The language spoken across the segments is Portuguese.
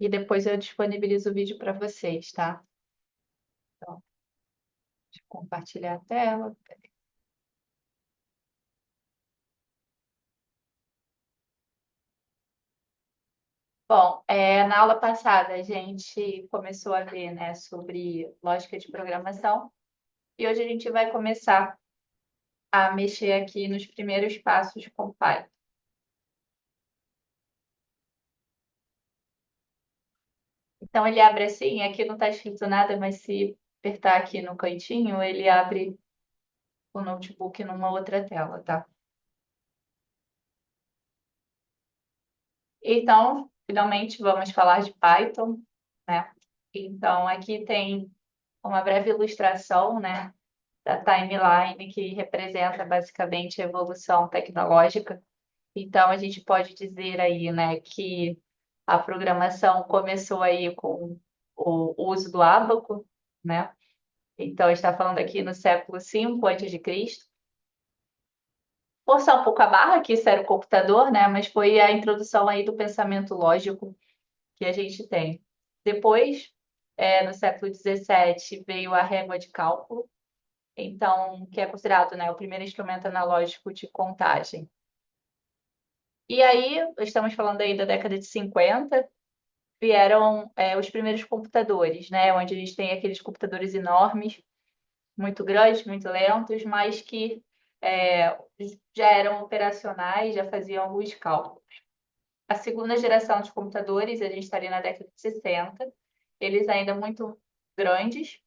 e depois eu disponibilizo o vídeo para vocês, tá? Então, deixa eu compartilhar a tela. Bom, na aula passada a gente começou a ver, né, sobre lógica de programação e hoje a gente vai começar a mexer aqui nos primeiros passos com Python. Então ele abre assim, aqui não está escrito nada, mas se apertar aqui no cantinho, ele abre o notebook numa outra tela, tá? Então, finalmente vamos falar de Python, né? Então aqui tem uma breve ilustração, né, da timeline que representa basicamente a evolução tecnológica. Então, a gente pode dizer aí, né, que a programação começou aí com o uso do ábaco, né? Então, está falando aqui no século V antes de Cristo. Forçar um pouco a barra, que isso era o computador, né? Mas foi a introdução aí do pensamento lógico que a gente tem. Depois, no século XVII, veio a régua de cálculo, então, que é considerado, né, o primeiro instrumento analógico de contagem. E aí, estamos falando aí da década de 50, vieram os primeiros computadores, né, onde a gente tem aqueles computadores enormes, muito grandes, muito lentos, mas que é, já eram operacionais, já faziam alguns cálculos. A segunda geração de computadores, a gente estaria na década de 60, eles ainda muito grandes.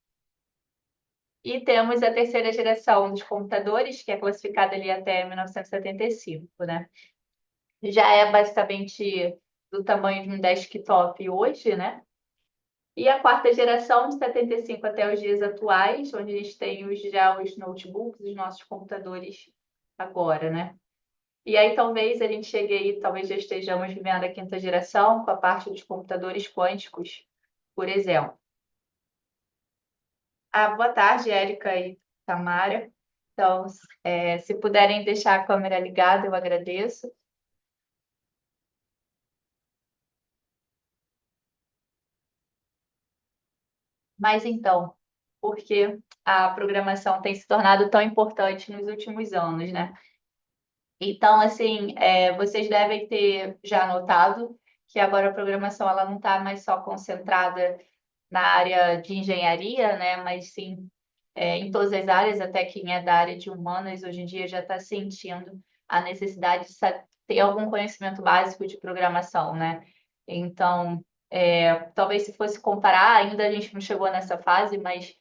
E temos a terceira geração dos computadores, que é classificada ali até 1975, né? Já é basicamente do tamanho de um desktop hoje, né? E a quarta geração, de 75 até os dias atuais, onde a gente tem já os notebooks, os nossos computadores agora, né? E aí talvez a gente chegue aí, talvez já estejamos vivendo a quinta geração, com a parte dos computadores quânticos, por exemplo. Boa tarde, Érica e Tamara. Então, se puderem deixar a câmera ligada, eu agradeço. Mas então, por que a programação tem se tornado tão importante nos últimos anos, né? Então, assim, vocês devem ter já notado que agora a programação ela não está mais só concentrada na área de engenharia, né? Mas sim em todas as áreas, até quem é da área de humanas hoje em dia já está sentindo a necessidade de ter algum conhecimento básico de programação, né? Então, talvez se fosse comparar, ainda a gente não chegou nessa fase, mas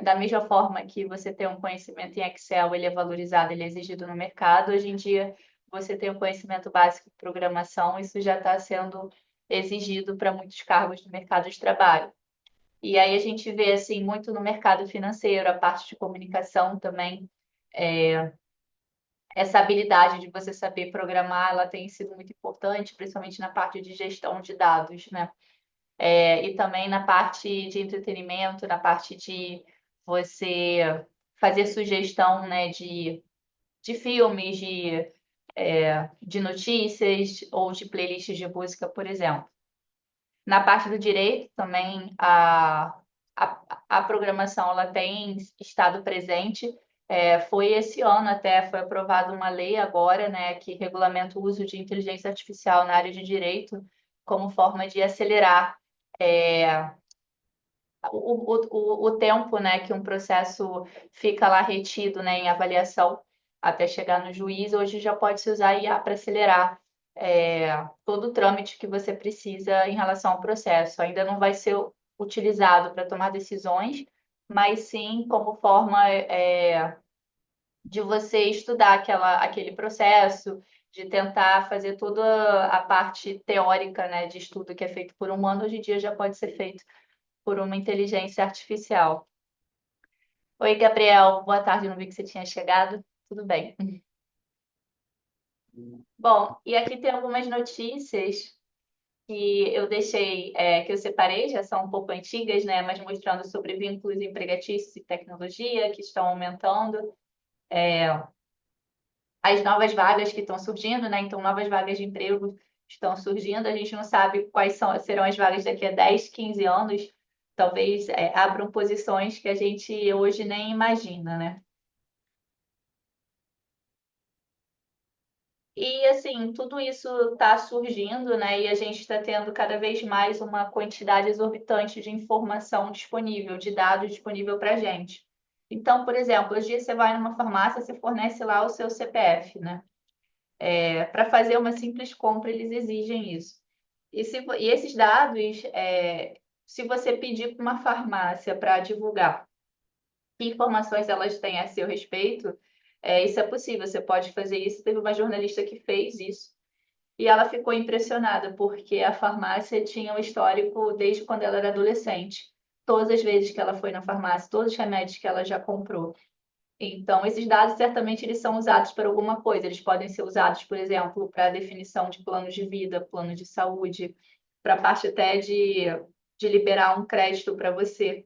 da mesma forma que você tem um conhecimento em Excel, ele é valorizado, ele é exigido no mercado, hoje em dia você tem um conhecimento básico de programação, isso já está sendo exigido para muitos cargos do mercado de trabalho. E aí a gente vê assim muito no mercado financeiro, a parte de comunicação também, essa habilidade de você saber programar, ela tem sido muito importante, principalmente na parte de gestão de dados, né? E também na parte de entretenimento, na parte de você fazer sugestão, né, de filmes, de notícias ou de playlists de música, por exemplo. Na parte do direito também a programação ela tem estado presente. Foi esse ano até, foi aprovada uma lei agora, né, que regulamenta o uso de inteligência artificial na área de direito como forma de acelerar é, o tempo, né, que um processo fica lá retido, né, em avaliação até chegar no juiz. Hoje já pode se usar IA para acelerar todo o trâmite que você precisa em relação ao processo. Ainda não vai ser utilizado para tomar decisões, mas sim como forma de você estudar aquele processo, de tentar fazer toda a parte teórica, né, de estudo que é feito por humano, hoje em dia já pode ser feito por uma inteligência artificial. Oi, Gabriel, boa tarde, não vi que você tinha chegado. Tudo bem. Bom, e aqui tem algumas notícias que eu deixei, que eu separei, já são um pouco antigas, né? Mas mostrando sobre vínculos empregatícios e tecnologia que estão aumentando, as novas vagas que estão surgindo, né? Então, novas vagas de emprego estão surgindo, a gente não sabe quais serão as vagas daqui a 10, 15 anos, talvez abram posições que a gente hoje nem imagina, né? E assim, tudo isso está surgindo, né? E a gente está tendo cada vez mais uma quantidade exorbitante de informação disponível, de dados disponível para a gente. Então, por exemplo, hoje você vai numa farmácia, você fornece lá o seu CPF, né? Para fazer uma simples compra, eles exigem isso. E esses dados, se você pedir para uma farmácia para divulgar que informações elas têm a seu respeito, isso é possível, você pode fazer isso. Teve uma jornalista que fez isso e ela ficou impressionada porque a farmácia tinha um histórico desde quando ela era adolescente. Todas as vezes que ela foi na farmácia, todos os remédios que ela já comprou. Então, esses dados certamente eles são usados para alguma coisa. Eles podem ser usados, por exemplo, para a definição de planos de vida, plano de saúde, para a parte até de liberar um crédito para você.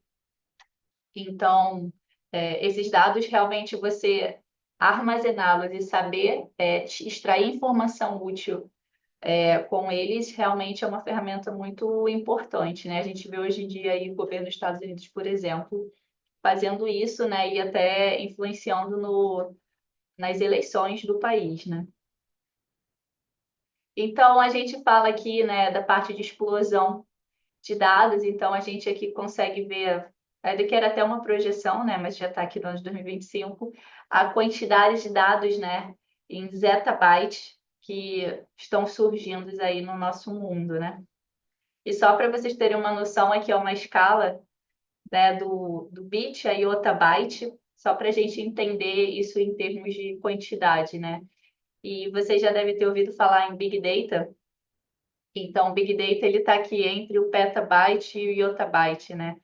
Então, esses dados realmente você armazená-los e saber extrair informação útil com eles realmente é uma ferramenta muito importante, né? A gente vê hoje em dia aí o governo dos Estados Unidos, por exemplo, fazendo isso, né? E até influenciando nas eleições do país, né? Então, a gente fala aqui, né, da parte de explosão de dados, então a gente aqui consegue ver, daqui era até uma projeção, né, mas já está aqui no ano de 2025, a quantidade de dados, né, em zettabytes que estão surgindo aí no nosso mundo, né? E só para vocês terem uma noção, aqui é uma escala, né, do bit a yottabyte, só para a gente entender isso em termos de quantidade, né? E você já deve ter ouvido falar em Big Data. Então, o Big Data ele está aqui entre o petabyte e o yottabyte, né?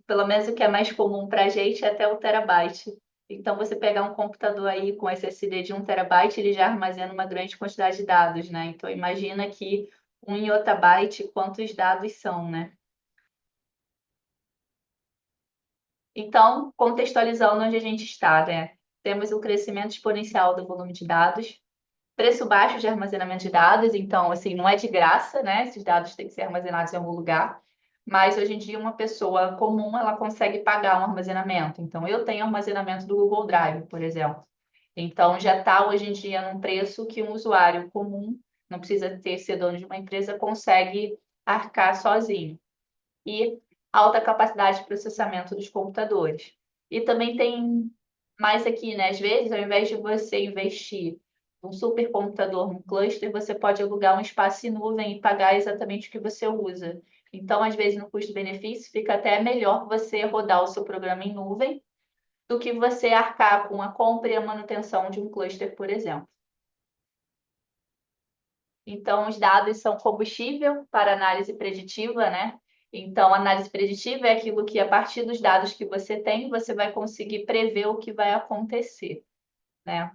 Pelo menos o que é mais comum para a gente é até o terabyte. Então, você pegar um computador aí com SSD de 1 terabyte, ele já armazena uma grande quantidade de dados, né? Então, imagina que 1 yottabyte, quantos dados são, né? Então, contextualizando onde a gente está, né? Temos o crescimento exponencial do volume de dados, preço baixo de armazenamento de dados, então, assim, não é de graça, né? Esses dados têm que ser armazenados em algum lugar. Mas hoje em dia, uma pessoa comum, ela consegue pagar um armazenamento. Então, eu tenho armazenamento do Google Drive, por exemplo. Então, já está hoje em dia num preço que um usuário comum, não precisa ser dono de uma empresa, consegue arcar sozinho. E alta capacidade de processamento dos computadores. E também tem mais aqui, né? Às vezes, ao invés de você investir num supercomputador, num cluster, você pode alugar um espaço em nuvem e pagar exatamente o que você usa. Então, às vezes, no custo-benefício, fica até melhor você rodar o seu programa em nuvem do que você arcar com a compra e a manutenção de um cluster, por exemplo. Então, os dados são combustível para análise preditiva, né? Então, análise preditiva é aquilo que, a partir dos dados que você tem, você vai conseguir prever o que vai acontecer, né?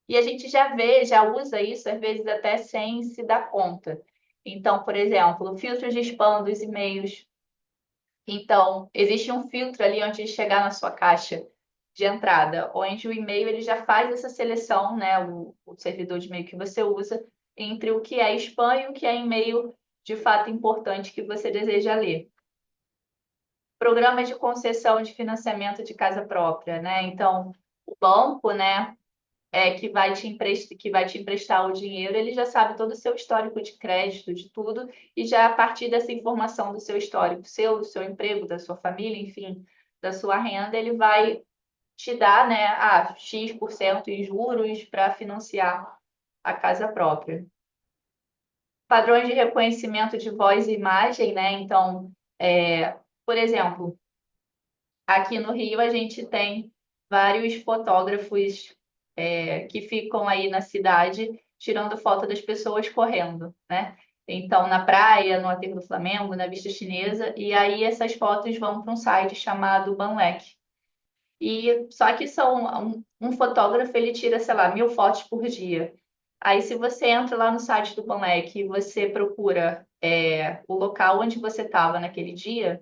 E a gente já vê, já usa isso, às vezes até sem se dar conta. Então, por exemplo, filtros de spam dos e-mails. Então, existe um filtro ali antes de chegar na sua caixa de entrada, onde o e-mail ele já faz essa seleção, né, o servidor de e-mail que você usa, entre o que é spam e o que é e-mail de fato importante que você deseja ler. Programas de concessão de financiamento de casa própria, né? Então, o banco, né, que vai te emprestar o dinheiro, ele já sabe todo o seu histórico de crédito, de tudo, e já a partir dessa informação do seu histórico, do seu emprego, da sua família, enfim, da sua renda, ele vai te dar, né, X% em juros para financiar a casa própria. Padrões de reconhecimento de voz e imagem, né? Então, por exemplo, aqui no Rio a gente tem vários fotógrafos que ficam aí na cidade tirando foto das pessoas correndo, né? Então, na praia, no Aterro do Flamengo, na Vista Chinesa, e aí essas fotos vão para um site chamado Banlec. E só que um fotógrafo ele tira, sei lá, 1.000 fotos por dia. Aí, se você entra lá no site do Banlec e você procura o local onde você estava naquele dia,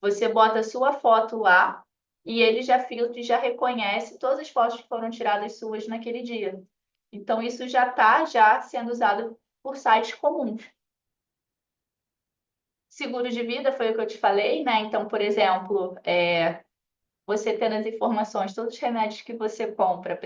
você bota a sua foto lá e ele já filtra e já reconhece todas as fotos que foram tiradas suas naquele dia. Então, isso já está já sendo usado por sites comuns. Seguro de vida foi o que eu te falei, né? Então, por exemplo, você tendo as informações, todos os remédios que você compra,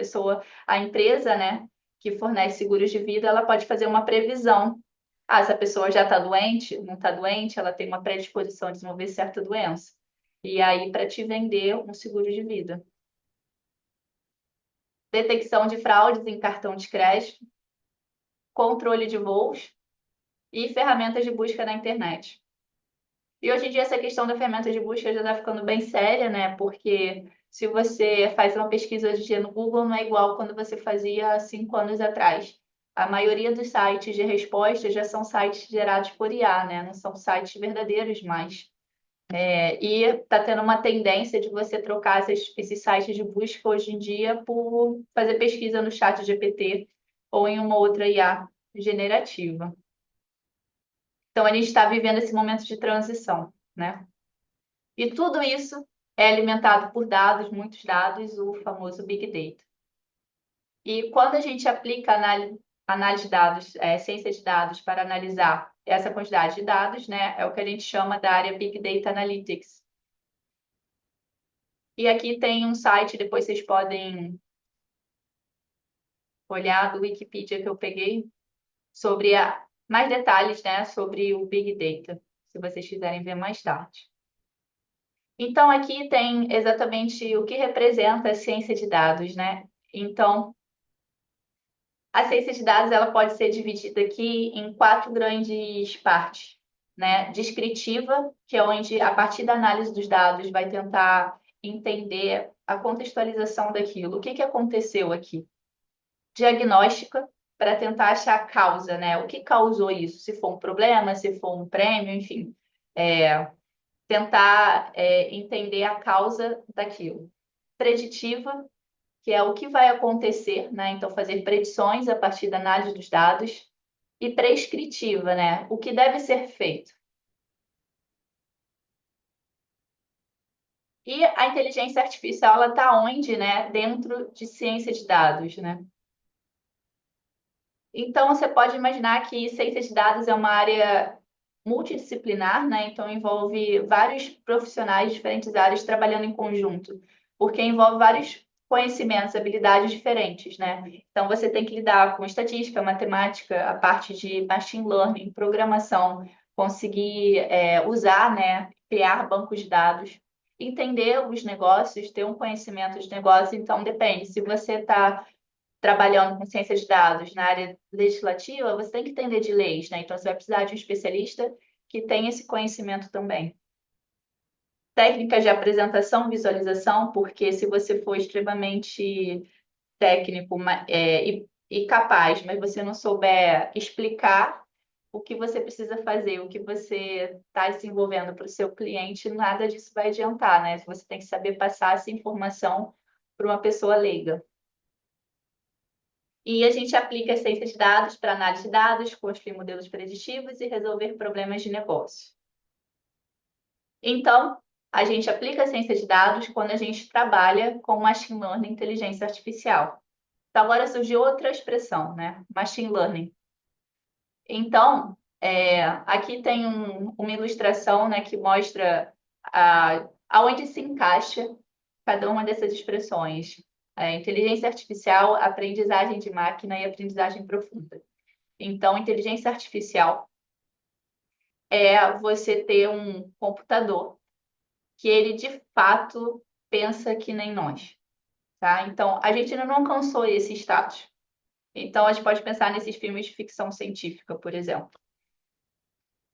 a empresa, né, que fornece seguros de vida, ela pode fazer uma previsão. Ah, essa pessoa já está doente, não está doente, ela tem uma predisposição a desenvolver certa doença. E aí, para te vender um seguro de vida. Detecção de fraudes em cartão de crédito, controle de voos e ferramentas de busca na internet. E hoje em dia essa questão da ferramenta de busca já está ficando bem séria, né? Porque se você faz uma pesquisa hoje em dia no Google, não é igual quando você fazia há 5 anos atrás. A maioria dos sites de resposta já são sites gerados por IA, né? Não são sites verdadeiros mais. E está tendo uma tendência de você trocar esses sites de busca hoje em dia por fazer pesquisa no chat GPT ou em uma outra IA generativa. Então, a gente está vivendo esse momento de transição, né? E tudo isso é alimentado por dados, muitos dados, o famoso Big Data. E quando a gente aplica análise de dados, ciência de dados, para analisar essa quantidade de dados, né, é o que a gente chama da área Big Data Analytics. E aqui tem um site, depois vocês podem olhar do Wikipedia que eu peguei, sobre mais detalhes, né, sobre o Big Data, se vocês quiserem ver mais tarde. Então, aqui tem exatamente o que representa a ciência de dados, né? Então, a ciência de dados ela pode ser dividida aqui em 4 grandes partes, né? Descritiva, que é onde, a partir da análise dos dados, vai tentar entender a contextualização daquilo, o que que aconteceu aqui. Diagnóstica, para tentar achar a causa, né? O que causou isso? Se for um problema, se for um prêmio, enfim. Tentar entender a causa daquilo. Preditiva, que é o que vai acontecer, né? Então, fazer predições a partir da análise dos dados. E prescritiva, né? O que deve ser feito. E a inteligência artificial, ela está onde, né? Dentro de ciência de dados, né? Então, você pode imaginar que ciência de dados é uma área multidisciplinar, né? Então, envolve vários profissionais de diferentes áreas trabalhando em conjunto, porque envolve vários conhecimentos, habilidades diferentes, né? Então, você tem que lidar com estatística, matemática, a parte de machine learning, programação, conseguir usar, né? Criar bancos de dados, entender os negócios, ter um conhecimento de negócio. Então, depende. Se você está trabalhando com ciência de dados na área legislativa, você tem que entender de leis, né? Então, você vai precisar de um especialista que tenha esse conhecimento também. Técnicas de apresentação, visualização, porque se você for extremamente técnico e capaz, mas você não souber explicar o que você precisa fazer, o que você está desenvolvendo para o seu cliente, nada disso vai adiantar, né? Você tem que saber passar essa informação para uma pessoa leiga. E a gente aplica a ciência de dados para análise de dados, construir modelos preditivos e resolver problemas de negócio. Então, a gente aplica a ciência de dados quando a gente trabalha com machine learning, inteligência artificial. Então, agora surgiu outra expressão, né? Machine learning. Então, aqui tem uma ilustração, né, que mostra aonde se encaixa cada uma dessas expressões. Inteligência artificial, aprendizagem de máquina e aprendizagem profunda. Então, inteligência artificial é você ter um computador que ele de fato pensa que nem nós, tá? Então, a gente ainda não alcançou esse status. Então, a gente pode pensar nesses filmes de ficção científica, por exemplo.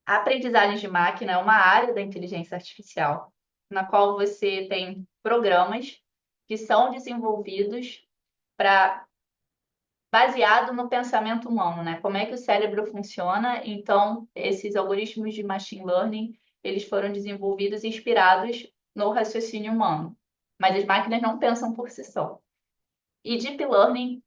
A aprendizagem de máquina é uma área da inteligência artificial, na qual você tem programas que são desenvolvidos para baseado no pensamento humano, né? Como é que o cérebro funciona? Então, esses algoritmos de machine learning, eles foram desenvolvidos e inspirados no raciocínio humano. Mas as máquinas não pensam por si só. E deep learning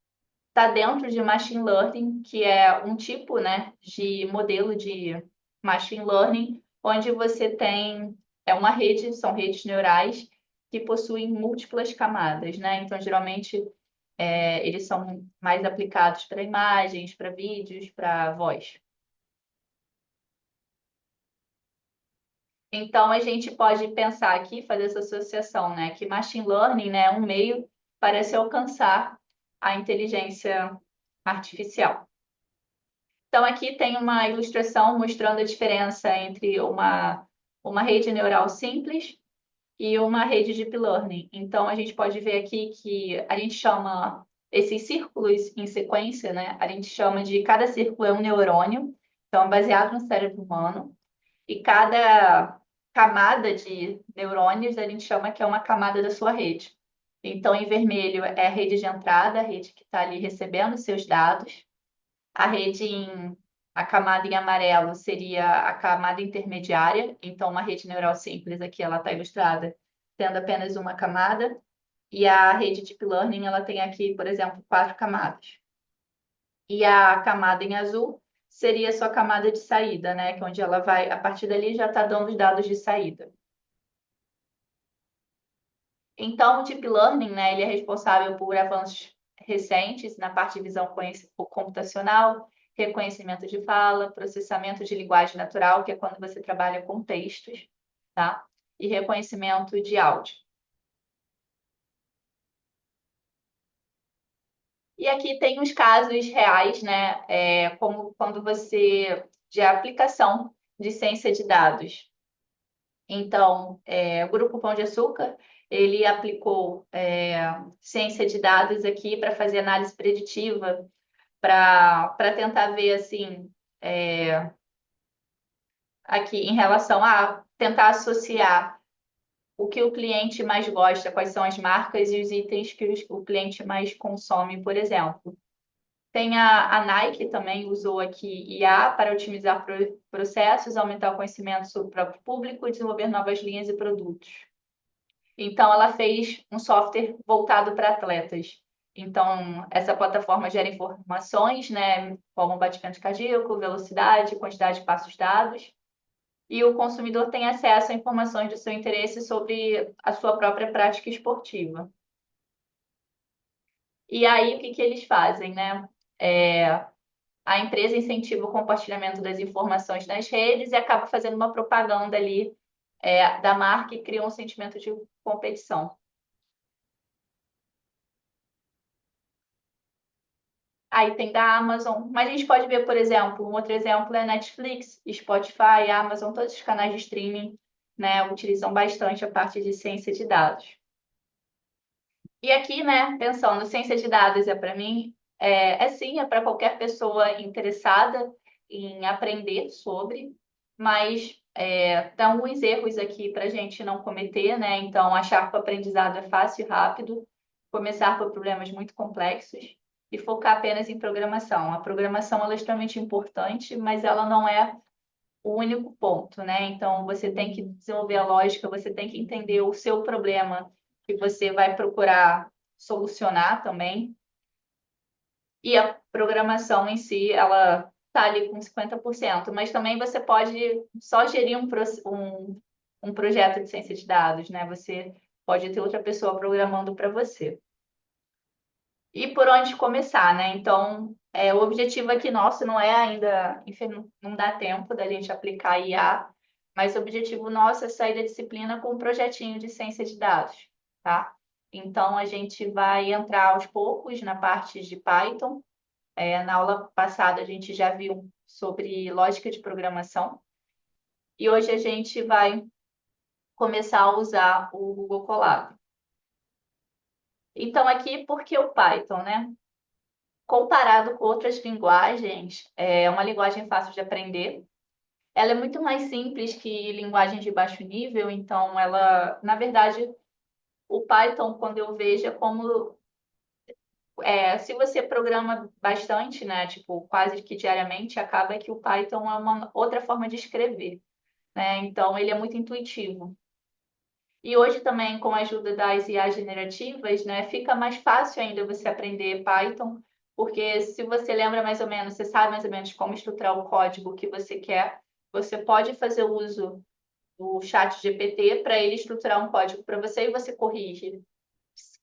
está dentro de machine learning, que é um tipo, né, de modelo de machine learning, onde você tem uma rede, são redes neurais que possuem múltiplas camadas, né? Então, geralmente Eles são mais aplicados para imagens, para vídeos, para voz. Então, a gente pode pensar aqui, fazer essa associação, né? Que machine learning, né, é um meio para se alcançar a inteligência artificial. Então, aqui tem uma ilustração mostrando a diferença entre uma rede neural simples e uma rede deep learning. Então, a gente pode ver aqui que a gente chama esses círculos em sequência, né? A gente chama de cada círculo é um neurônio, então é baseado no cérebro humano, e cada camada de neurônios a gente chama que é uma camada da sua rede. Então, em vermelho é a rede de entrada, a rede que está ali recebendo seus dados. A camada em amarelo seria a camada intermediária. Então, uma rede neural simples aqui, ela está ilustrada tendo apenas uma camada. E a rede Deep Learning, ela tem aqui, por exemplo, 4 camadas. E a camada em azul seria a sua camada de saída, né? Que é onde ela vai, a partir dali já está dando os dados de saída. Então, o Deep Learning, né, ele é responsável por avanços recentes na parte de visão computacional, reconhecimento de fala, processamento de linguagem natural, que é quando você trabalha com textos, tá? E reconhecimento de áudio. E aqui tem os casos reais, né? Como quando você, de aplicação de ciência de dados. Então, o Grupo Pão de Açúcar, ele aplicou ciência de dados aqui para fazer análise preditiva, para tentar ver, assim, aqui em relação a tentar associar o que o cliente mais gosta, quais são as marcas e os itens que o cliente mais consome, por exemplo. Tem a Nike também usou aqui IA para otimizar processos, aumentar o conhecimento sobre o próprio público e desenvolver novas linhas e produtos. Então, ela fez um software voltado para atletas. Então, essa plataforma gera informações, né, como batimento cardíaco, velocidade, quantidade de passos dados, e o consumidor tem acesso a informações do seu interesse sobre a sua própria prática esportiva. E aí, o que que eles fazem, né? A empresa incentiva o compartilhamento das informações nas redes e acaba fazendo uma propaganda ali, da marca e cria um sentimento de competição. Aí tem da Amazon, mas a gente pode ver, por exemplo, um outro exemplo é Netflix, Spotify, Amazon, todos os canais de streaming, né, utilizam bastante a parte de ciência de dados. E aqui, né, pensando, ciência de dados é para mim, sim, é para qualquer pessoa interessada em aprender sobre, mas tem alguns erros aqui para a gente não cometer, né? Então, achar que o aprendizado é fácil e rápido, começar por problemas muito complexos e focar apenas em programação. A programação ela é extremamente importante, mas ela não é o único ponto, né? Então, você tem que desenvolver a lógica, você tem que entender o seu problema que você vai procurar solucionar também. E a programação em si, ela está ali com 50%, mas também você pode só gerir um projeto de ciência de dados, né? Você pode ter outra pessoa programando para você. E por onde começar, né? Então, o objetivo aqui nosso não é ainda, enfim, não dá tempo da gente aplicar IA, mas o objetivo nosso é sair da disciplina com um projetinho de ciência de dados, tá? Então, a gente vai entrar aos poucos na parte de Python. Na aula passada, a gente já viu sobre lógica de programação. E hoje a gente vai começar a usar o Google Colab. Então, aqui, por que o Python, né? Comparado com outras linguagens, é uma linguagem fácil de aprender. Ela é muito mais simples que linguagens de baixo nível, então ela, na verdade, o Python, quando eu vejo, é como se você programa bastante, né, tipo, quase que diariamente, acaba que o Python é uma outra forma de escrever, né? Então ele é muito intuitivo. E hoje também, com a ajuda das IAs generativas, né, fica mais fácil ainda você aprender Python, porque se você lembra mais ou menos, você sabe mais ou menos como estruturar o código que você quer, você pode fazer uso do chat GPT para ele estruturar um código para você e você corrige.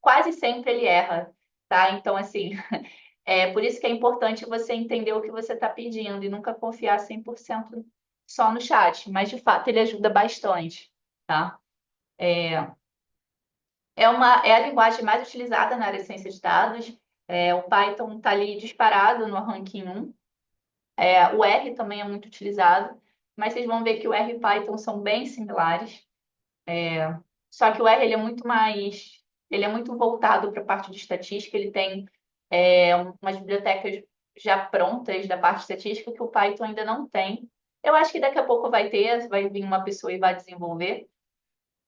Quase sempre ele erra, tá? Então, assim, por isso que é importante você entender o que você está pedindo e nunca confiar 100% só no chat, mas de fato ele ajuda bastante, tá? É a linguagem mais utilizada na área de ciência de dados. O Python está ali disparado no ranking 1. O R também é muito utilizado, mas vocês vão ver que o R e Python são bem similares. Só que o R ele é muito voltado para a parte de estatística. Ele tem umas bibliotecas já prontas da parte de estatística que o Python ainda não tem. Eu acho que daqui a pouco vai vir uma pessoa e vai desenvolver.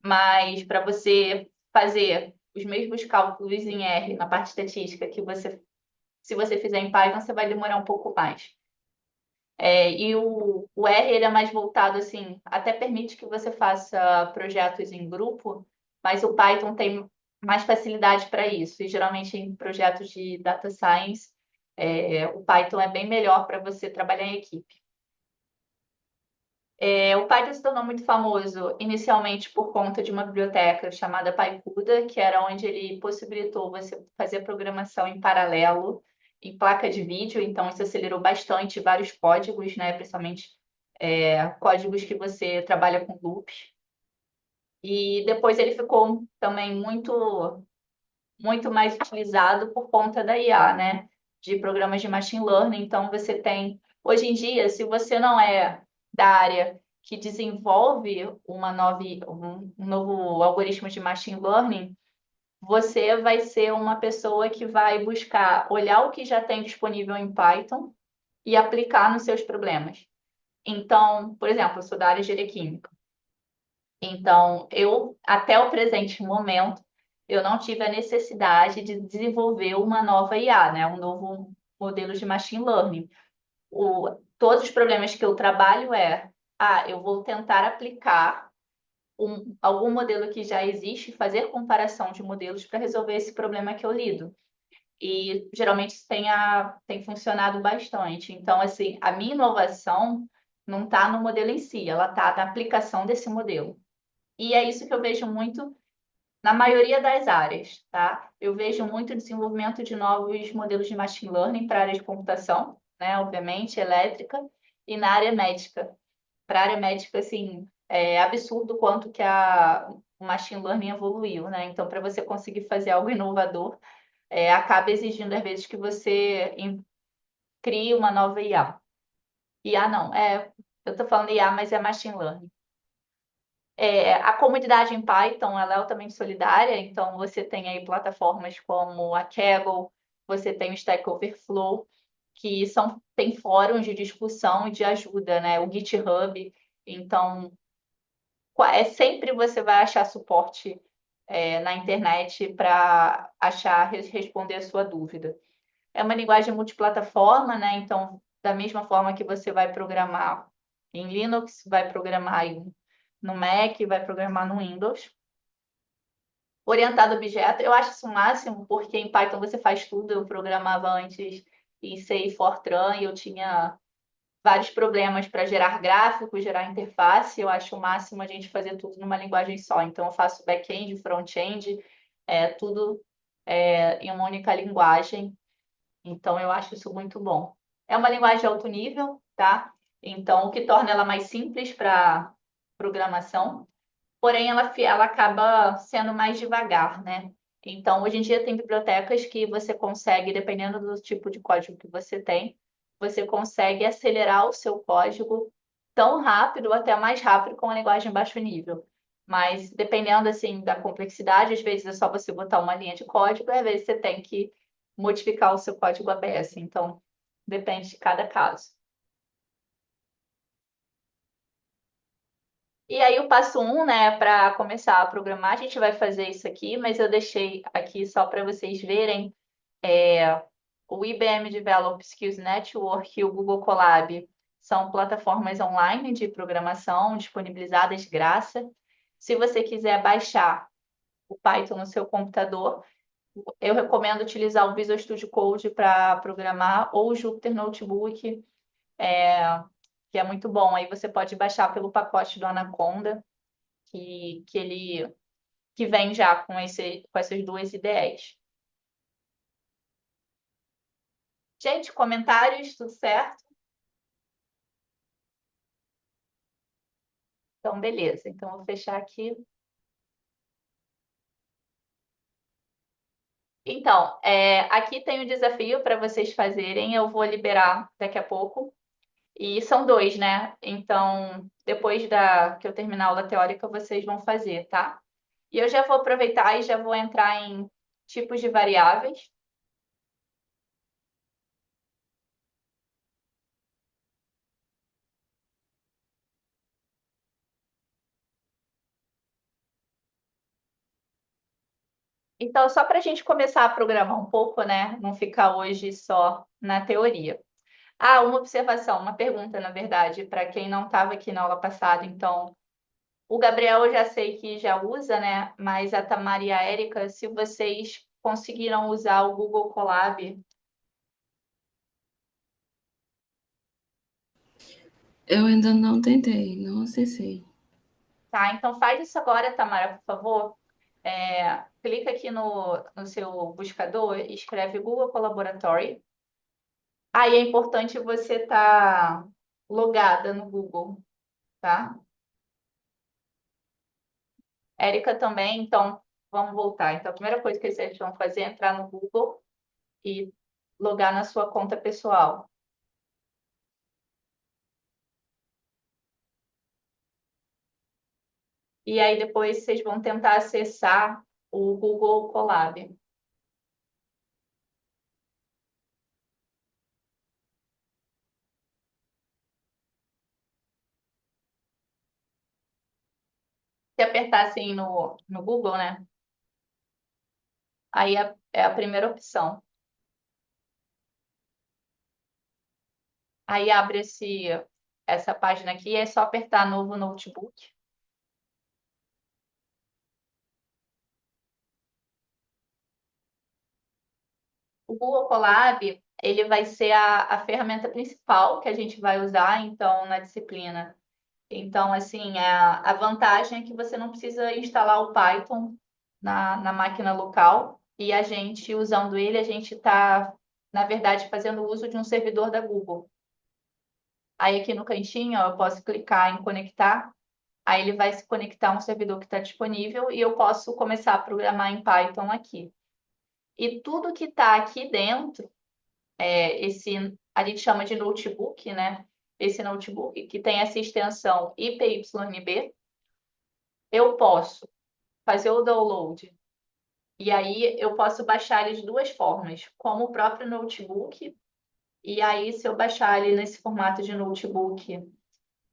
Mas para você fazer os mesmos cálculos em R na parte estatística se você fizer em Python, você vai demorar um pouco mais. E o R ele é mais voltado assim, até permite que você faça projetos em grupo, mas o Python tem mais facilidade para isso. E geralmente em projetos de data science, o Python é bem melhor para você trabalhar em equipe. O Python se tornou muito famoso inicialmente por conta de uma biblioteca chamada PyCUDA, que era onde ele possibilitou você fazer programação em paralelo em placa de vídeo, então isso acelerou bastante vários códigos, né? Principalmente códigos que você trabalha com loops. E depois ele ficou também muito mais utilizado por conta da IA, né? De programas de machine learning. Então, você tem, hoje em dia, se você não é da área que desenvolve um novo algoritmo de machine learning, você vai ser uma pessoa que vai buscar olhar o que já tem disponível em Python e aplicar nos seus problemas. Então, por exemplo, eu sou da área de engenharia química. Então, até o presente momento, eu não tive a necessidade de desenvolver uma nova IA, né? Um novo modelo de machine learning. Todos os problemas que eu trabalho eu vou tentar aplicar algum modelo que já existe, fazer comparação de modelos para resolver esse problema que eu lido. E geralmente isso tem funcionado bastante. Então, assim, a minha inovação não está no modelo em si, ela está na aplicação desse modelo. E é isso que eu vejo muito na maioria das áreas, tá? Eu vejo muito desenvolvimento de novos modelos de machine learning para a área de computação, né? Obviamente, elétrica, e na área médica. Para a área médica, assim, é absurdo o quanto que o machine learning evoluiu, né? Então, para você conseguir fazer algo inovador, acaba exigindo, às vezes, que você crie uma nova IA. IA não, eu estou falando IA, mas é machine learning. A comunidade em Python ela é altamente solidária, então você tem aí plataformas como a Kaggle, você tem o Stack Overflow, que tem fóruns de discussão e de ajuda, né? O GitHub. Então, sempre você vai achar suporte na internet para responder a sua dúvida. É uma linguagem multiplataforma, né? Então, da mesma forma que você vai programar em Linux, vai programar no Mac, vai programar no Windows. Orientado a objeto, eu acho isso o máximo, porque em Python você faz tudo. Eu programava antes em C e Fortran e eu tinha vários problemas para gerar gráficos, gerar interface. Eu acho o máximo a gente fazer tudo numa linguagem só. Então, eu faço back-end, front-end, tudo em uma única linguagem. Então, eu acho isso muito bom. É uma linguagem de alto nível, tá? Então, o que torna ela mais simples para programação, porém ela acaba sendo mais devagar, né? Então, hoje em dia tem bibliotecas que você consegue, dependendo do tipo de código que você tem, você consegue acelerar o seu código tão rápido ou até mais rápido com a linguagem baixo nível. Mas dependendo assim da complexidade, às vezes é só você botar uma linha de código, e às vezes você tem que modificar o seu código ABS. Então, depende de cada caso. E aí, o passo um, né, para começar a programar, a gente vai fazer isso aqui, mas eu deixei aqui só para vocês verem o IBM Develop Skills Network e o Google Colab. São plataformas online de programação disponibilizadas de graça. Se você quiser baixar o Python no seu computador, eu recomendo utilizar o Visual Studio Code para programar ou o Jupyter Notebook, que é muito bom. Aí você pode baixar pelo pacote do Anaconda, que vem já com essas duas ideias. Gente, comentários, tudo certo? Então, beleza. Então, vou fechar aqui. Então, aqui tem um desafio para vocês fazerem. Eu vou liberar daqui a pouco. E são dois, né? Então, depois que eu terminar a aula teórica, vocês vão fazer, tá? E eu já vou aproveitar e já vou entrar em tipos de variáveis. Então, só para a gente começar a programar um pouco, né? Não ficar hoje só na teoria. Ah, uma observação, uma pergunta, na verdade, para quem não estava aqui na aula passada. Então, o Gabriel eu já sei que já usa, né? Mas a Tamara e a Érica, se vocês conseguiram usar o Google Colab. Eu ainda não tentei, não acessei. Tá, então faz isso agora, Tamara, por favor. Clica aqui no seu buscador e escreve Google Colaboratory. Aí é importante você estar logada no Google, tá? Érica também, então vamos voltar. Então, a primeira coisa que vocês vão fazer é entrar no Google e logar na sua conta pessoal. E aí depois vocês vão tentar acessar o Google Colab. Se apertar assim no Google, né? Aí é a primeira opção. Aí abre essa página aqui, é só apertar novo notebook. O Google Colab, ele vai ser a ferramenta principal que a gente vai usar, então, na disciplina. Então, assim, a vantagem é que você não precisa instalar o Python na máquina local e a gente, usando ele, a gente está, na verdade, fazendo uso de um servidor da Google. Aí aqui no cantinho, ó, eu posso clicar em conectar, aí ele vai se conectar a um servidor que está disponível e eu posso começar a programar em Python aqui. E tudo que está aqui dentro, a gente chama de notebook, né? Esse notebook que tem essa extensão IPYNB, eu posso fazer o download. E aí eu posso baixar ele de duas formas, como o próprio notebook. E aí, se eu baixar ele nesse formato de notebook,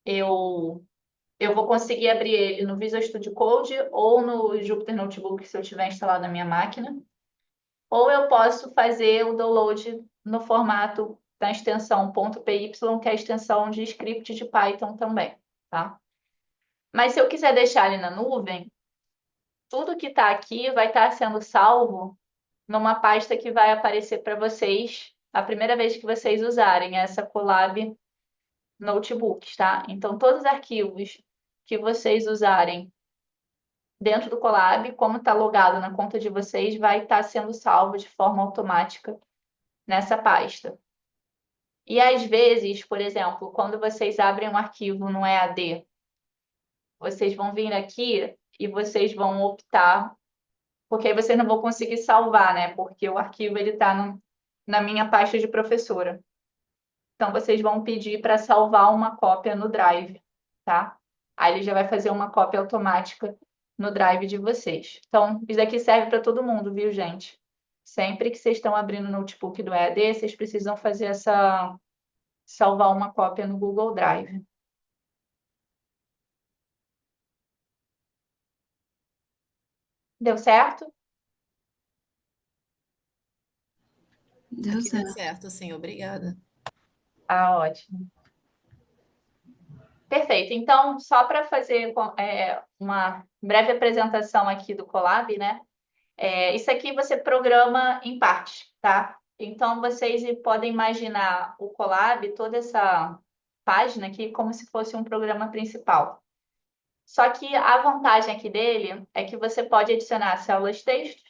eu, eu vou conseguir abrir ele no Visual Studio Code ou no Jupyter Notebook, se eu tiver instalado na minha máquina. Ou eu posso fazer o download no formato da extensão .py, que é a extensão de script de Python também, tá? Mas se eu quiser deixar ele na nuvem, tudo que está aqui vai estar sendo salvo numa pasta que vai aparecer para vocês a primeira vez que vocês usarem essa Colab Notebooks, tá? Então, todos os arquivos que vocês usarem dentro do Colab, como está logado na conta de vocês, vai estar sendo salvo de forma automática nessa pasta. E às vezes, por exemplo, quando vocês abrem um arquivo no EAD, vocês vão vir aqui e vocês vão optar, porque aí vocês não vão conseguir salvar, né? Porque o arquivo ele está na minha pasta de professora. Então, vocês vão pedir para salvar uma cópia no Drive, tá? Aí ele já vai fazer uma cópia automática no Drive de vocês. Então, isso aqui serve para todo mundo, viu, gente? Sempre que vocês estão abrindo o notebook do EAD, vocês precisam fazer salvar uma cópia no Google Drive. Deu certo? Deu Aqui deu certo. certo, sim, obrigada. Ah, ótimo. Perfeito. Então, só para fazer uma breve apresentação aqui do Colab, né? Isso aqui você programa em parte, tá? Então, vocês podem imaginar o Colab, toda essa página aqui, como se fosse um programa principal. Só que a vantagem aqui dele é que você pode adicionar células texto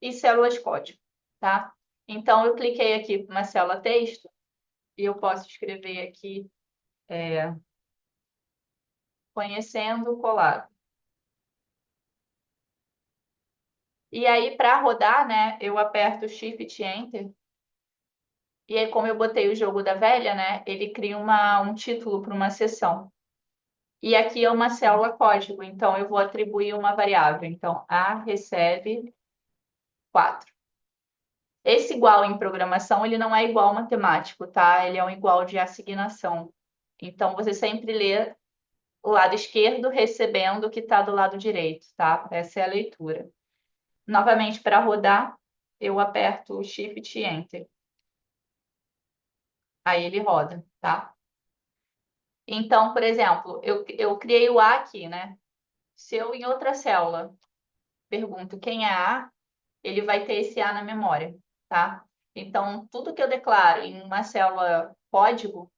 e células código, tá? Então, eu cliquei aqui uma célula texto e eu posso escrever aqui, conhecendo o Colab. E aí, para rodar, né, eu aperto Shift Enter. E aí, como eu botei o jogo da velha, né, ele cria um título para uma seção. E aqui é uma célula código, então eu vou atribuir uma variável. Então, A recebe 4. Esse igual em programação, ele não é igual matemático, tá? Ele é um igual de assignação. Então, você sempre lê o lado esquerdo recebendo o que está do lado direito, tá? Essa é a leitura. Novamente, para rodar, eu aperto o Shift e Enter. Aí ele roda, tá? Então, por exemplo, eu criei o A aqui, né? Se eu, em outra célula, pergunto quem é A, ele vai ter esse A na memória, tá? Então, tudo que eu declaro em uma célula código,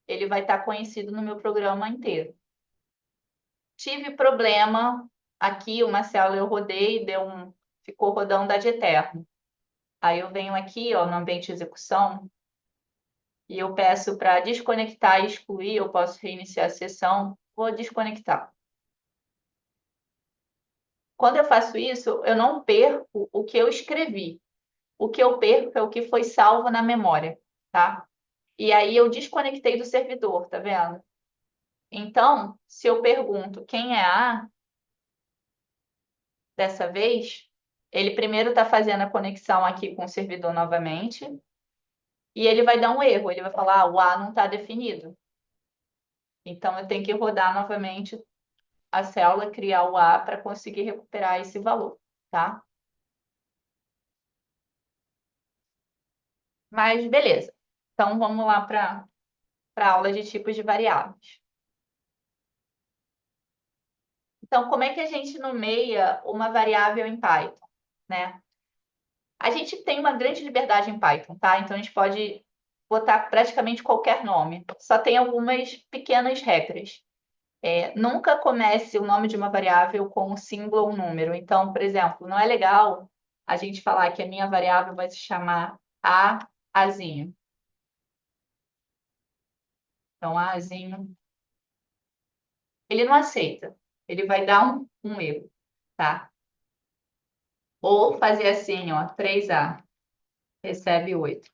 ele vai estar conhecido no meu programa inteiro. Tive problema aqui, uma célula eu rodei, ficou rodando ad eterno. Aí eu venho aqui, ó, no ambiente de execução, e eu peço para desconectar e excluir, eu posso reiniciar a sessão, vou desconectar. Quando eu faço isso, eu não perco o que eu escrevi. O que eu perco é o que foi salvo na memória, tá? E aí eu desconectei do servidor, tá vendo? Então, se eu pergunto quem é A dessa vez, ele primeiro está fazendo a conexão aqui com o servidor novamente, e ele vai dar um erro, ele vai falar, o A não está definido. Então, eu tenho que rodar novamente a célula, criar o A para conseguir recuperar esse valor, tá? Mas beleza. Então, vamos lá para a aula de tipos de variáveis. Então, como é que a gente nomeia uma variável em Python, né? A gente tem uma grande liberdade em Python, tá? Então, a gente pode botar praticamente qualquer nome. Só tem algumas pequenas regras. Nunca comece o nome de uma variável com um símbolo ou um número. Então, por exemplo, não é legal a gente falar que a minha variável vai se chamar Azinho. Então, Azinho, ele não aceita. Ele vai dar um erro, tá? Ou fazer assim, ó, 3A, recebe 8.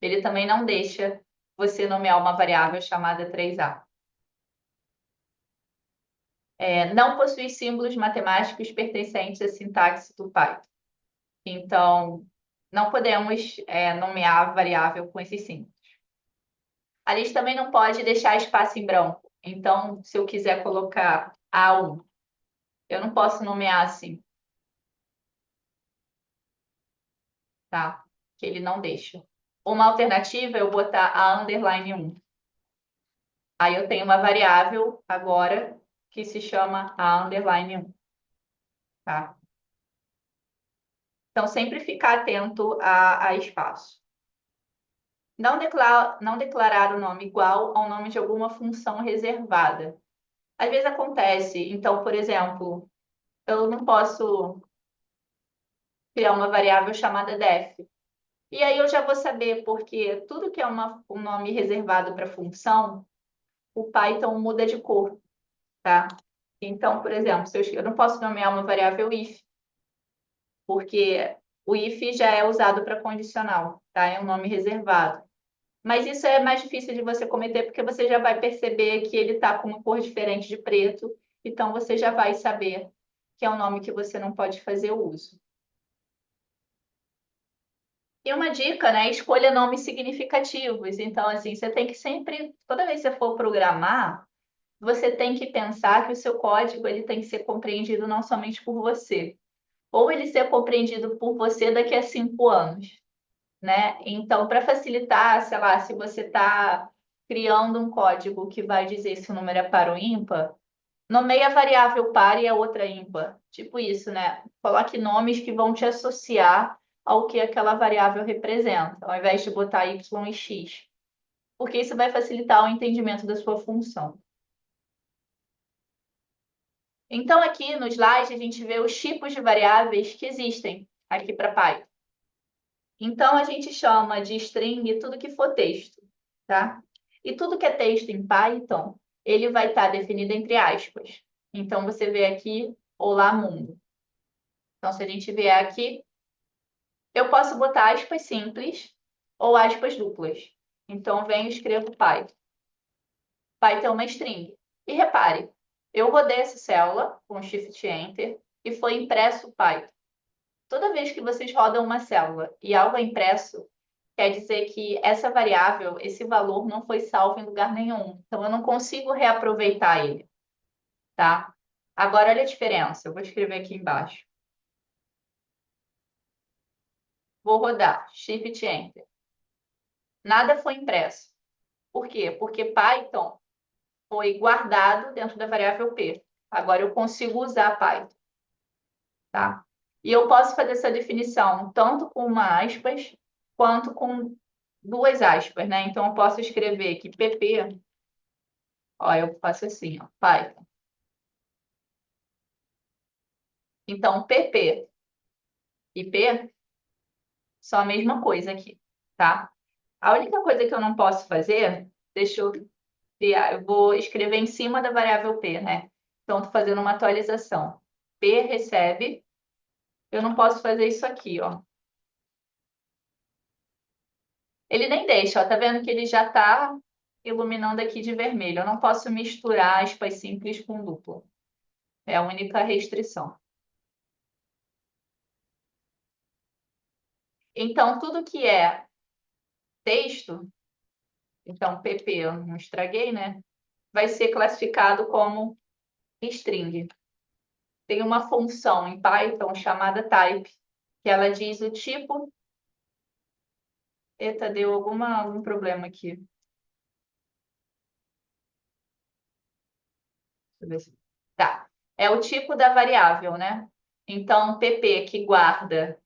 Ele também não deixa você nomear uma variável chamada 3A. Não possui símbolos matemáticos pertencentes à sintaxe do Python. Então, não podemos nomear a variável com esses símbolos. A gente também não pode deixar espaço em branco. Então, se eu quiser colocar A1, eu não posso nomear assim, tá? Que ele não deixa. Uma alternativa é eu botar a underline 1. Aí eu tenho uma variável agora que se chama a underline 1, tá? Então, sempre ficar atento a espaço. Não declarar o nome igual ao nome de alguma função reservada. Às vezes acontece, então, por exemplo, eu não posso criar uma variável chamada def. E aí eu já vou saber, porque tudo que é um nome reservado para função, o Python muda de cor, tá? Então, por exemplo, se eu não posso nomear uma variável if, porque o if já é usado para condicional, tá? É um nome reservado. Mas isso é mais difícil de você cometer porque você já vai perceber que ele está com uma cor diferente de preto, então você já vai saber que é um nome que você não pode fazer uso. E uma dica, né? Escolha nomes significativos. Então, assim, você tem que sempre, toda vez que você for programar, você tem que pensar que o seu código ele tem que ser compreendido não somente por você, ou ele ser compreendido por você daqui a 5 anos, né? Então, para facilitar, sei lá, se você está criando um código que vai dizer se o número é par ou ímpar, nomeie a variável par e a outra ímpar. Tipo isso, né? Coloque nomes que vão te associar ao que aquela variável representa, ao invés de botar y e x, porque isso vai facilitar o entendimento da sua função. Então, aqui no slide, a gente vê os tipos de variáveis que existem aqui para Python. Então, a gente chama de string tudo que for texto, tá? E tudo que é texto em Python, ele vai estar definido entre aspas. Então, você vê aqui, olá mundo. Então, se a gente vier aqui, eu posso botar aspas simples ou aspas duplas. Então, venho e escrevo Python. Python é uma string. E repare, eu rodei essa célula com Shift Enter e foi impresso Python. Toda vez que vocês rodam uma célula e algo é impresso, quer dizer que essa variável, esse valor não foi salvo em lugar nenhum. Então, eu não consigo reaproveitar ele, tá? Agora, olha a diferença. Eu vou escrever aqui embaixo. Vou rodar, Shift Enter. Nada foi impresso. Por quê? Porque Python foi guardado dentro da variável P. Agora, eu consigo usar Python, tá? E eu posso fazer essa definição tanto com uma aspas, quanto com duas aspas, né? Então, eu posso escrever que pp, ó, eu faço assim, ó, Python. Então, pp e p são a mesma coisa aqui, tá? A única coisa que eu não posso fazer, deixa eu criar, eu vou escrever em cima da variável p, né? Então, estou fazendo uma atualização. P recebe, eu não posso fazer isso aqui, ó. Ele nem deixa, ó, tá vendo que ele já está iluminando aqui de vermelho. Eu não posso misturar aspas simples com dupla. É a única restrição. Então, tudo que é texto, então pp eu não estraguei, né? Vai ser classificado como string. Tem uma função em Python chamada type, que ela diz o tipo. Eita, deu algum problema aqui. Deixa eu ver se... Tá. É o tipo da variável, né? Então, pp que guarda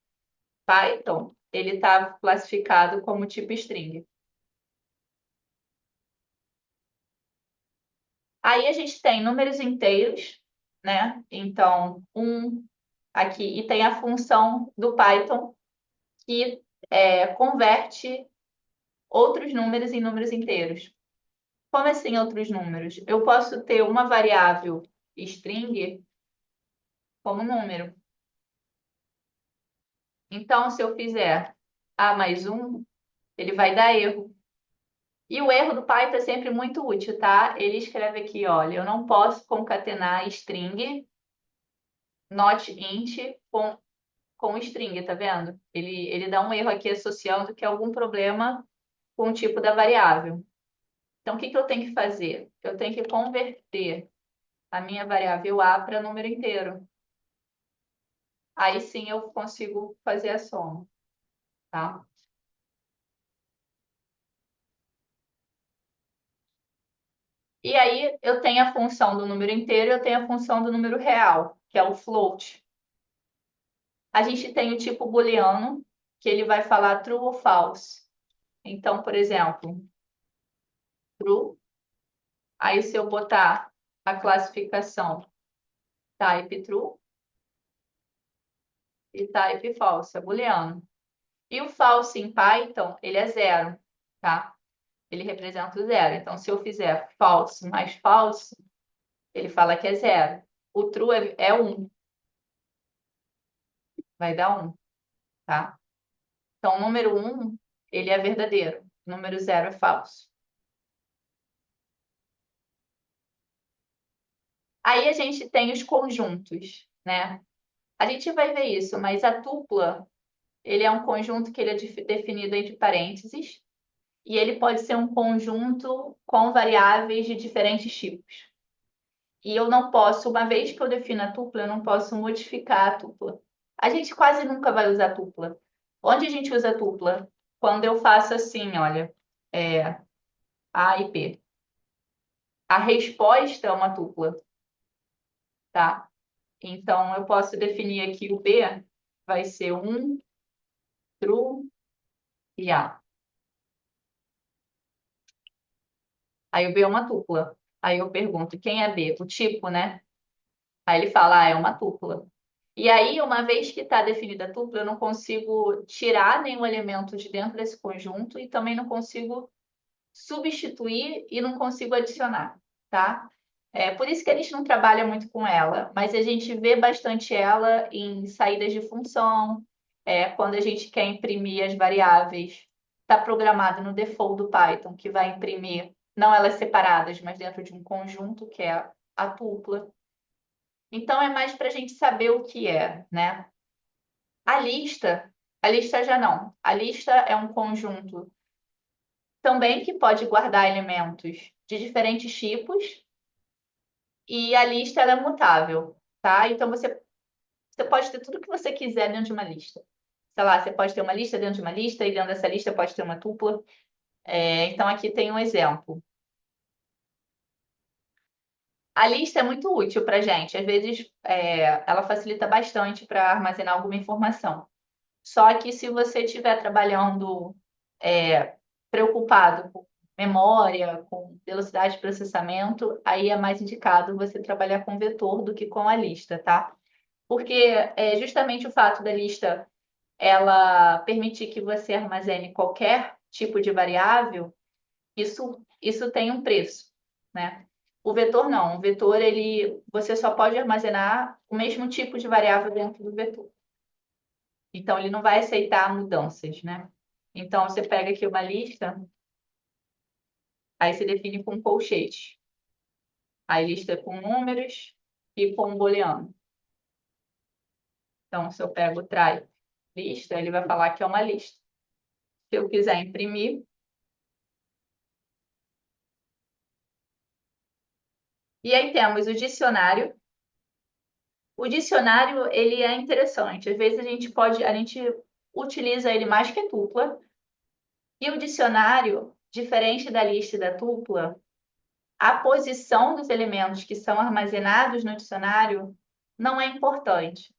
Python, ele está classificado como tipo string. Aí a gente tem números inteiros, né? Então, aqui, e tem a função do Python que converte outros números em números inteiros. Como assim outros números? Eu posso ter uma variável string como número. Então, se eu fizer A mais um, ele vai dar erro. E o erro do Python é sempre muito útil, tá? Ele escreve aqui, olha, eu não posso concatenar string not int com string, tá vendo? Ele dá um erro aqui associando que é algum problema com o tipo da variável. Então, o que que eu tenho que fazer? Eu tenho que converter a minha variável A para número inteiro. Aí sim eu consigo fazer a soma, tá? E aí eu tenho a função do número inteiro e eu tenho a função do número real, que é o float. A gente tem o tipo booleano, que ele vai falar true ou false. Então, por exemplo, true. Aí se eu botar a classificação type true e type false, é booleano. E o false em Python, ele é zero, tá? Ele representa o zero. Então, se eu fizer false mais false, ele fala que é zero. O true é 1, vai dar 1, tá? Então, o número 1, ele é verdadeiro. O número 0 é falso. Aí a gente tem os conjuntos, né? A gente vai ver isso, mas a tupla, ele é um conjunto que ele é definido entre parênteses e ele pode ser um conjunto com variáveis de diferentes tipos. E eu não posso, uma vez que eu defino a tupla, eu não posso modificar a tupla. A gente quase nunca vai usar tupla. Onde a gente usa tupla? Quando eu faço assim, olha, é, A e P. A resposta é uma tupla, tá? Então, eu posso definir aqui o B, vai ser um, true e A. Aí o B é uma tupla. Aí eu pergunto, quem é B? O tipo, né? Aí ele fala, é uma tupla. E aí, uma vez que está definida a tupla, eu não consigo tirar nenhum elemento de dentro desse conjunto e também não consigo substituir e não consigo adicionar, tá? É por isso que a gente não trabalha muito com ela, mas a gente vê bastante ela em saídas de função, quando a gente quer imprimir as variáveis, está programado no default do Python, que vai imprimir, não elas separadas, mas dentro de um conjunto, que é a tupla. Então, é mais para a gente saber o que é, né? A lista já não. A lista é um conjunto também que pode guardar elementos de diferentes tipos e a lista ela é mutável, tá? Então você pode ter tudo que você quiser dentro de uma lista. Sei lá, você pode ter uma lista dentro de uma lista e dentro dessa lista pode ter uma tupla. Então aqui tem um exemplo. A lista é muito útil para gente. Às vezes ela facilita bastante para armazenar alguma informação. Só que se você estiver trabalhando preocupado com memória, com velocidade de processamento, aí é mais indicado você trabalhar com vetor do que com a lista, tá? Porque justamente o fato da lista ela permitir que você armazene qualquer tipo de variável, isso tem um preço, né? O vetor não. O vetor, você só pode armazenar o mesmo tipo de variável dentro do vetor. Então, ele não vai aceitar mudanças, né? Então, você pega aqui uma lista, aí você define com colchete. Aí lista com números e com booleano. Então, se eu pego try lista, ele vai falar que é uma lista. Se eu quiser imprimir, e aí temos o dicionário. O dicionário, ele é interessante. Às vezes a gente utiliza ele mais que tupla. E o dicionário, diferente da lista e da tupla, a posição dos elementos que são armazenados no dicionário não é importante.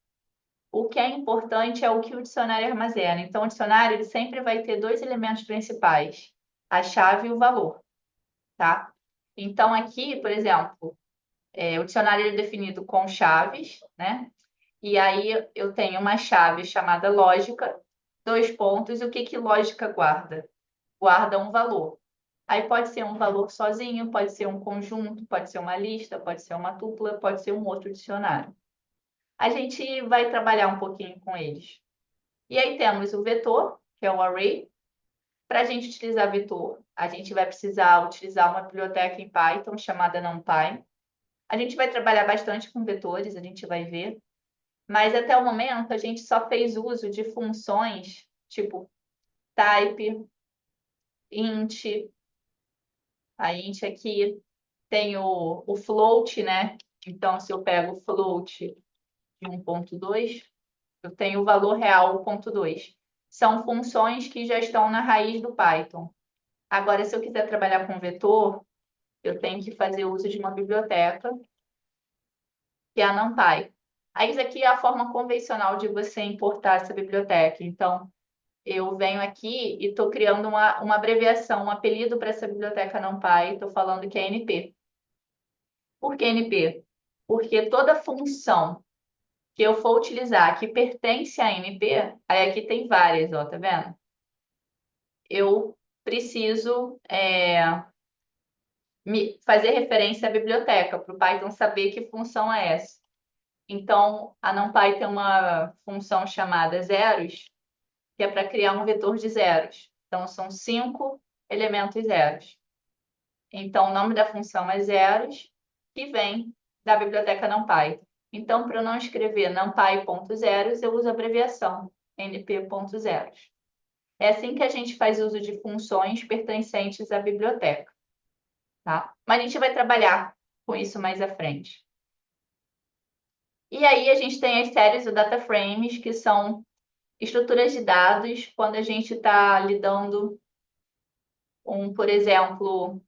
O que é importante é o que o dicionário armazena. Então, o dicionário ele sempre vai ter dois elementos principais, a chave e o valor, tá? Então, aqui, por exemplo, o dicionário é definido com chaves, né? E aí eu tenho uma chave chamada lógica, dois pontos, e o que que lógica guarda? Guarda um valor. Aí pode ser um valor sozinho, pode ser um conjunto, pode ser uma lista, pode ser uma tupla, pode ser um outro dicionário. A gente vai trabalhar um pouquinho com eles. E aí temos o vetor, que é o array. Para a gente utilizar vetor, a gente vai precisar utilizar uma biblioteca em Python chamada NumPy. A gente vai trabalhar bastante com vetores, a gente vai ver. Mas até o momento a gente só fez uso de funções tipo type, int. A int aqui tem o float, né? Então, se eu pego o float de 1.2, eu tenho o valor real 1.2. São funções que já estão na raiz do Python. Agora, se eu quiser trabalhar com vetor, eu tenho que fazer uso de uma biblioteca, que é a NumPy. Aí, isso aqui é a forma convencional de você importar essa biblioteca. Então, eu venho aqui e estou criando uma abreviação, um apelido para essa biblioteca NumPy, estou falando que é NP. Por que NP? Porque toda função que eu for utilizar que pertence a NP, aí aqui tem várias, ó, tá vendo? Eu preciso fazer referência à biblioteca, para o Python saber que função é essa. Então, a NumPy tem uma função chamada zeros, que é para criar um vetor de zeros. Então, são 5 elementos zeros. Então, o nome da função é zeros, que vem da biblioteca NumPy. Então, para eu não escrever numpy.zeros, eu uso a abreviação np.zeros. É assim que a gente faz uso de funções pertencentes à biblioteca, tá? Mas a gente vai trabalhar com isso mais à frente. E aí a gente tem as séries ou data frames, que são estruturas de dados quando a gente está lidando com, por exemplo,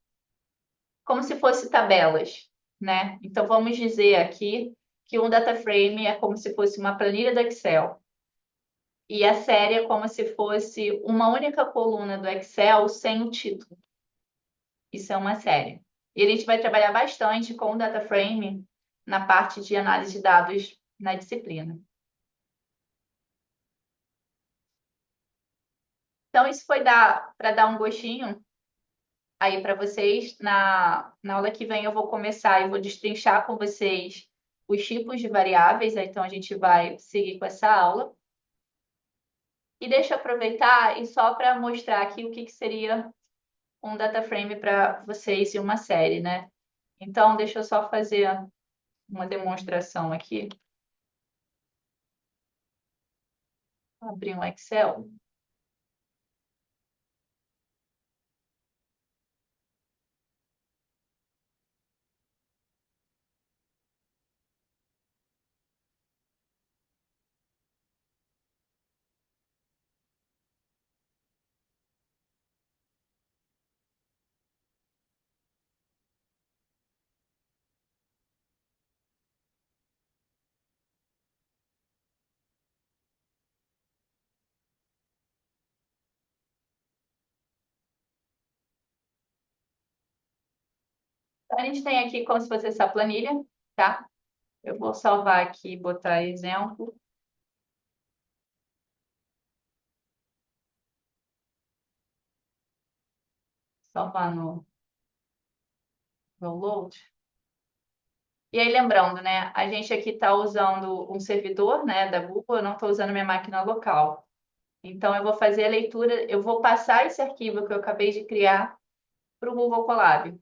como se fosse tabelas, né? Então vamos dizer aqui que um data frame é como se fosse uma planilha do Excel e a série é como se fosse uma única coluna do Excel sem o título. Isso é uma série. E a gente vai trabalhar bastante com o data frame na parte de análise de dados na disciplina. Então, isso foi para dar um gostinho aí para vocês. Na aula que vem eu vou começar e vou destrinchar com vocês os tipos de variáveis, então a gente vai seguir com essa aula. E deixa eu aproveitar e só para mostrar aqui o que seria um data frame para vocês e uma série, né? Então, deixa eu só fazer uma demonstração aqui. Vou abrir um Excel. Então, a gente tem aqui como se fosse essa planilha, tá? Eu vou salvar aqui e botar exemplo. Salvar no download. E aí, lembrando, né? A gente aqui está usando um servidor, né, da Google, eu não estou usando minha máquina local. Então, eu vou fazer a leitura, eu vou passar esse arquivo que eu acabei de criar para o Google Colab.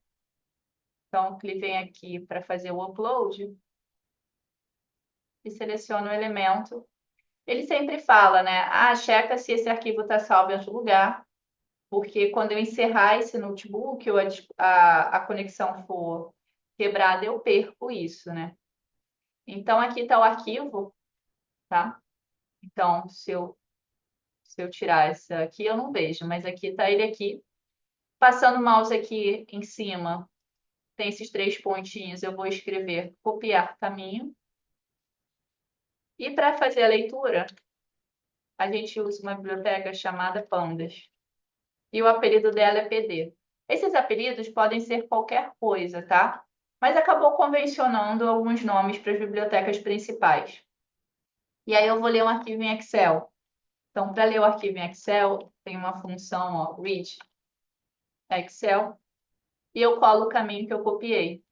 Então, cliquem aqui para fazer o upload e seleciono o elemento. Ele sempre fala, né? Ah, checa se esse arquivo está salvo em outro lugar, porque quando eu encerrar esse notebook ou a conexão for quebrada, eu perco isso, né? Então, aqui está o arquivo, tá? Então, se eu tirar essa aqui, eu não vejo, mas aqui está ele aqui. Passando o mouse aqui em cima, tem esses três pontinhos, eu vou escrever copiar caminho. E para fazer a leitura, a gente usa uma biblioteca chamada Pandas. E o apelido dela é PD. Esses apelidos podem ser qualquer coisa, tá? Mas acabou convencionando alguns nomes para as bibliotecas principais. E aí eu vou ler um arquivo em Excel. Então, para ler o arquivo em Excel, tem uma função, ó, read Excel, e eu colo o caminho que eu copiei.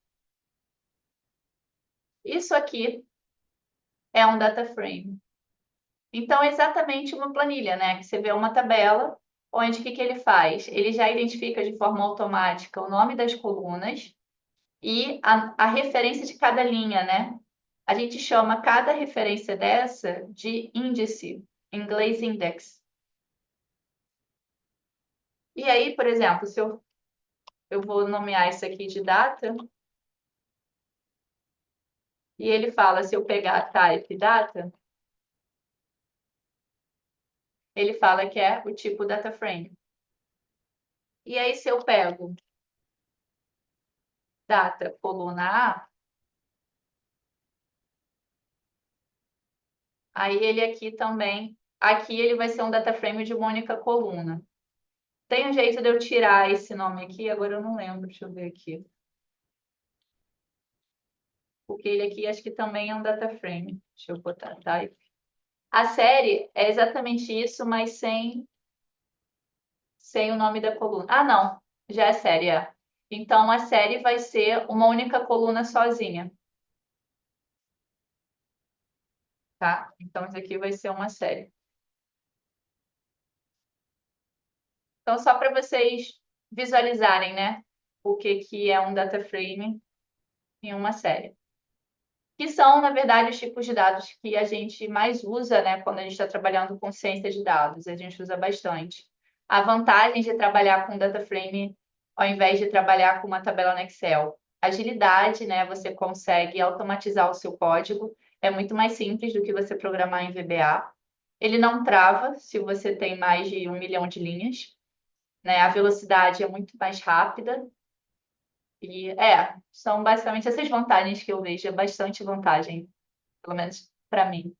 Isso aqui é um data frame. Então, é exatamente uma planilha, né? Que você vê uma tabela, onde o que ele faz? Ele já identifica de forma automática o nome das colunas e a referência de cada linha, né? A gente chama cada referência dessa de índice, em inglês index. E aí, por exemplo, se eu vou nomear isso aqui de data, e ele fala, se eu pegar type data, ele fala que é o tipo data frame. E aí, se eu pego data coluna A, aí ele aqui também, aqui ele vai ser um data frame de uma única coluna. Tem um jeito de eu tirar esse nome aqui, agora eu não lembro, deixa eu ver aqui. Porque ele aqui acho que também é um data frame. Deixa eu botar type. A série é exatamente isso, mas sem o nome da coluna. Ah, não, já é série, é. Então a série vai ser uma única coluna sozinha, tá? Então isso aqui vai ser uma série. Então só para vocês visualizarem, né? O que é um data frame em uma série. Que são, na verdade, os tipos de dados que a gente mais usa, né, quando a gente está trabalhando com ciência de dados. A gente usa bastante. A vantagem de trabalhar com data frame ao invés de trabalhar com uma tabela no Excel. Agilidade, né? Você consegue automatizar o seu código. É muito mais simples do que você programar em VBA. Ele não trava se você tem mais de 1 milhão de linhas, né? A velocidade é muito mais rápida. E são basicamente essas vantagens que eu vejo. É bastante vantagem, pelo menos para mim.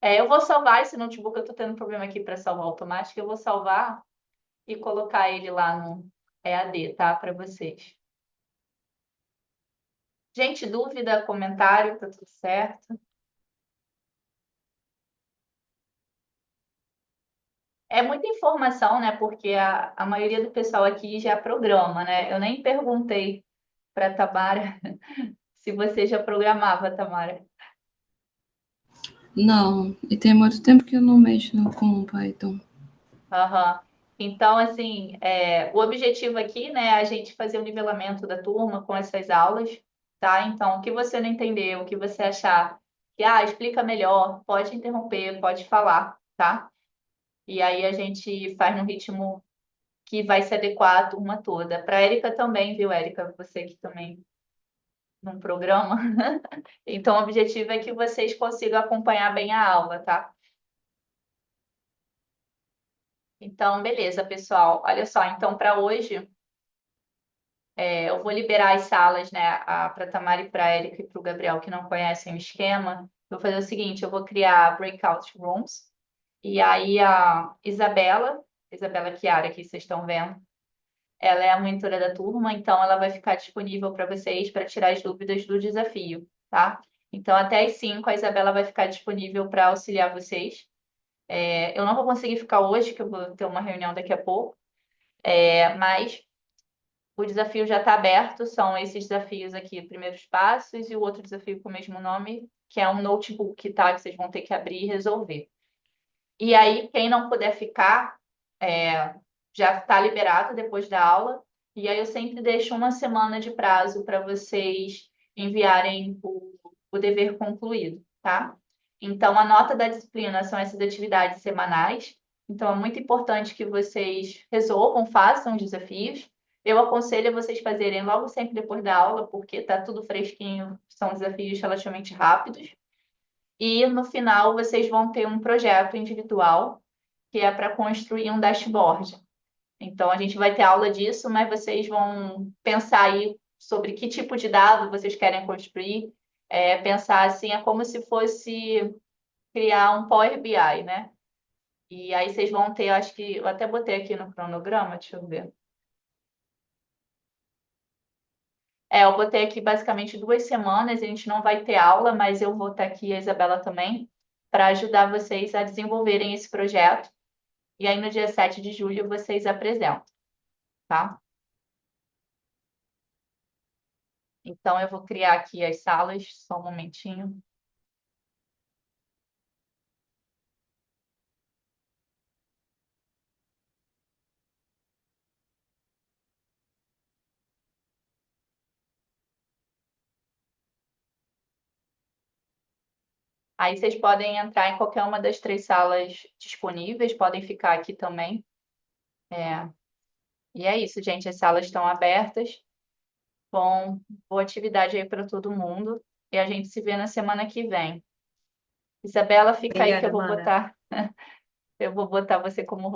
Eu vou salvar esse notebook, eu estou tendo problema aqui para salvar automático, eu vou salvar e colocar ele lá no EAD, tá? Para vocês. Gente, dúvida, comentário, tá tudo certo? É muita informação, né? Porque a maioria do pessoal aqui já programa, né? Eu nem perguntei para Tamara se você já programava, Tamara. Não, e tem muito tempo que eu não mexo com o Python. Aham. Então, assim, o objetivo aqui, né, é a gente fazer o nivelamento da turma com essas aulas, tá? Então, o que você não entendeu, o que você achar que, explica melhor, pode interromper, pode falar, tá? E aí a gente faz no ritmo que vai se adequar à turma toda. Para a Érica também, viu, Érica? Você que também num programa. Então, o objetivo é que vocês consigam acompanhar bem a aula, tá? Então, beleza, pessoal. Olha só, então, para hoje. Eu vou liberar as salas, né, para Tamara e para Érica e para o Gabriel, que não conhecem o esquema. Eu vou fazer o seguinte: eu vou criar breakout rooms, e aí a Isabela Chiara, que vocês estão vendo, ela é a monitora da turma, então ela vai ficar disponível para vocês para tirar as dúvidas do desafio, tá? Então, até às 5, a Isabela vai ficar disponível para auxiliar vocês. Eu não vou conseguir ficar hoje, que eu vou ter uma reunião daqui a pouco, mas o desafio já está aberto, são esses desafios aqui, primeiros passos, e o outro desafio com o mesmo nome, que é um notebook, tá? Que vocês vão ter que abrir e resolver. E aí, quem não puder ficar, é, já está liberado depois da aula. E aí eu sempre deixo uma semana de prazo para vocês enviarem o dever concluído, tá? Então, a nota da disciplina são essas atividades semanais. Então, é muito importante que vocês resolvam, façam os desafios. Eu aconselho vocês fazerem logo sempre depois da aula, porque está tudo fresquinho, são desafios relativamente rápidos. E no final vocês vão ter um projeto individual que é para construir um dashboard. Então a gente vai ter aula disso, mas vocês vão pensar aí sobre que tipo de dado vocês querem construir. Pensar assim, é como se fosse criar um Power BI, né? E aí vocês vão ter, acho que eu até botei aqui no cronograma, deixa eu ver. Eu botei aqui basicamente 2 semanas, a gente não vai ter aula, mas eu vou estar aqui, a Isabela também, para ajudar vocês a desenvolverem esse projeto. E aí no dia 7 de julho vocês apresentam, tá? Então eu vou criar aqui as salas, só um momentinho. Aí vocês podem entrar em qualquer uma das 3 salas disponíveis, podem ficar aqui também. É. E é isso, gente. As salas estão abertas. Bom, boa atividade aí para todo mundo. E a gente se vê na semana que vem. Isabela, fica aí que Obrigada, Amanda. eu vou botar você como